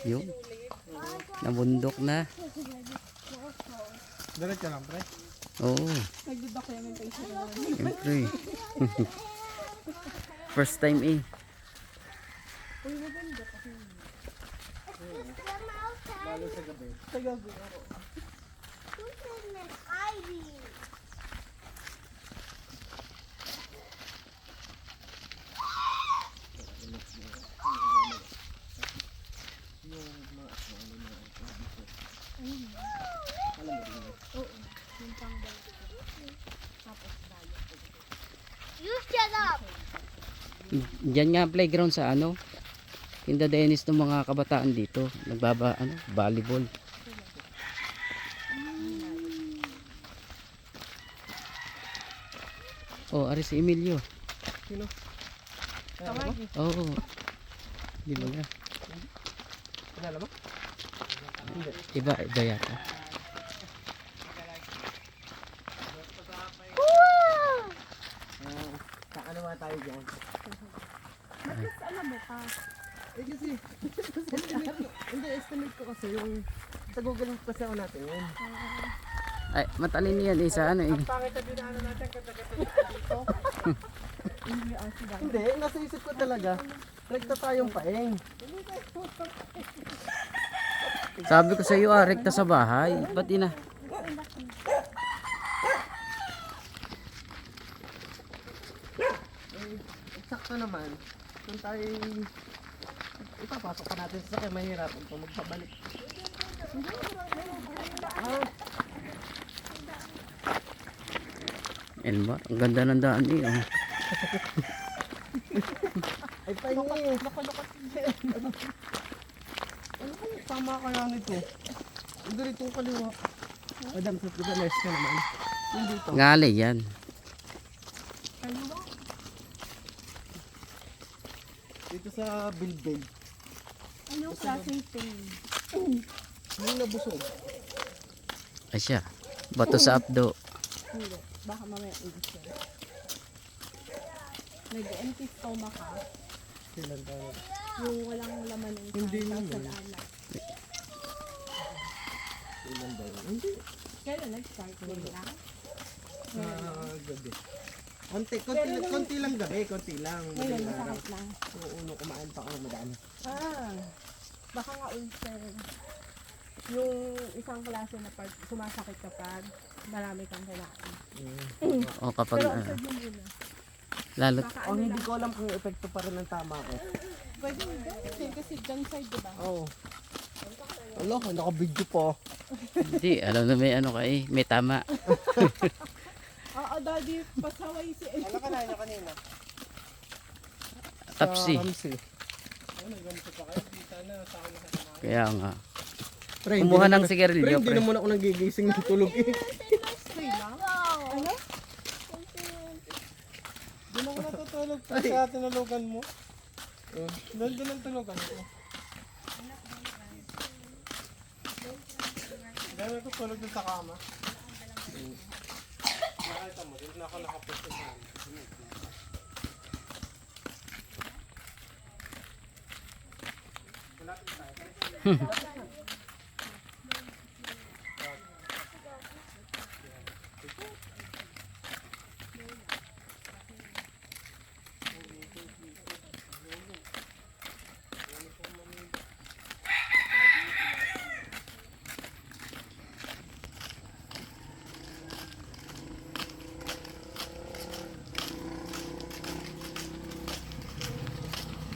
Yun. Nabundok na. Diretso lang, pre. Oo. Siyempre. First time eh. Lalo sa gabi. Sa gabi ako. You shut up! Diyan nga playground sa ano. Kinda Dennis ng mga kabataan dito. Volleyball. Oh, ari si Emilio. Sino? Oo. Di ba nga? Kilala mo? Iba yata. Ano ba tayo dyan? Alam mo ka. Eh kasi, estimate ko kasi yung sa Google Maps kasi ako natin yun. Ay, matalin yan eh sa ano eh. Pangit na dinaanan natin kagad-agad dito. Hindi, nasa isip ko talaga. Rekta tayong paeng. Sabi ko sa iyo, rekta sa bahay. Ba't ina? Eksakto naman. Kung tayo ipapasok pa natin sa sakay, mahirapan pa magpabalik. Yan ba? Ang ganda ng daan eh. Oh. Ay, pahingi. Ano kung tama kaya nito? Hindi rito yung kaliwa. Madam, sa Tiganes ka naman. Hindi dito. Ngali yan. Dito sa Bilbig. Anong klaseng pain? Yung nabusog. Asya. Bato sa apdo. Hindi. Baka mamaya ulcer. Nag-empty stomach ka. Kailan tayo? Yung walang laman ng Hindi kain, naman. sa anak. Kailan tayo? Hindi. Kailan nag-start? Wala. Gabi. Konti lang gabi. Konti lang. Ngayon, masakit na. Oo, no, kumain pa ako madami. Baka nga ulcer. Yung isang klase na part, sumasakit kapag marami kang kailangan. O kapag Pero ulcer mo muna. lalo. Baka Oh, hindi ko alam kung epekto pa rin ang tama ko. pwede mo kasi dyan side, diba? Oo. Wala, naka-video pa. Hindi, alam na may ano ka eh. May tama. Oo, daddy, pasaway si Ano ka na kanina? Tapsi. Ramsey. Kaya nga. Pre, Kumuha ng Pre, sigarilyo, hindi pre. naman ako nagigising ng tulog eh. Ano? Doon ako natutulog pa sa tinulugan mo. Doon ang tulugan ko. Dahil ako tulog doon sa kama. Nakita mo, doon ako nakapusto sa amin.